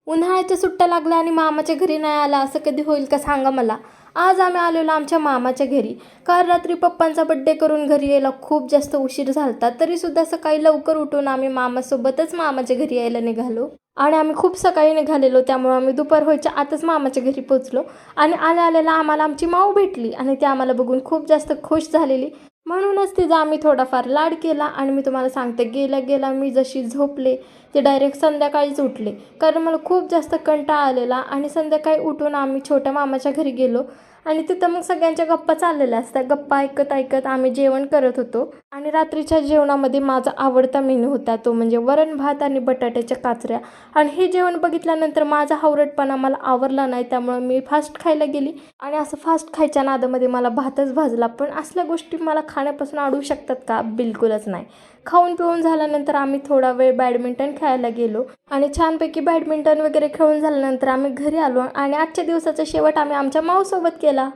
उन्हाळ्याच्या सुट्ट्या लागल्या आणि मामाच्या घरी नाही आला असं कधी होईल का सांगा मला. आज आम्ही आलेलो आमच्या मामाच्या घरी. काल रात्री पप्पांचा बड्डे करून घरी यायला खूप जास्त उशीर झालता, तरीसुद्धा सकाळी लवकर उठून आम्ही मामासोबतच मामाच्या घरी यायला निघालो. आणि आम्ही खूप सकाळी निघालेलो, त्यामुळे आम्ही दुपार व्हायच्या आतच मामाच्या घरी पोचलो. आणि आलेला आम्हाला आमची माऊ भेटली आणि ती आम्हाला बघून खूप जास्त खुश झालेली. म्हणूनच तिचा आम्ही थोडाफार लाड केला. आणि मी तुम्हाला सांगते, गेल्या गेला मी जशी झोपले ते डायरेक्ट संध्याकाळीच उठले, कारण मला खूप जास्त कंटाळा आलेला. आणि संध्याकाळी उठून आम्ही छोट्या मामाच्या घरी गेलो आणि तिथं मग सगळ्यांच्या गप्पा चाललेल्या असतात. गप्पा ऐकत ऐकत आम्ही जेवण करत होतो. आणि रात्रीच्या जेवणामध्ये माझा आवडता मेनू होता, तो म्हणजे वरण भात आणि बटाट्याच्या काचऱ्या. आणि हे जेवण बघितल्यानंतर माझा हावरटपणा मला आवरला नाही, त्यामुळे मी फास्ट खायला गेली. आणि असं फास्ट खायच्या नादामध्ये मला भातच भाजला. पण असल्या गोष्टी मला खाण्यापासून अडवू शकतात का? बिलकुलच नाही. खाऊन पिऊन झाल्यानंतर आम्ही थोडा वेळ बॅडमिंटन खेळायला गेलो. आणि छानपैकी बॅडमिंटन वगैरे खेळून झाल्यानंतर आम्ही घरी आलो. आणि आजच्या दिवसाचा शेवट आम्ही आमच्या माऊसोबत केला.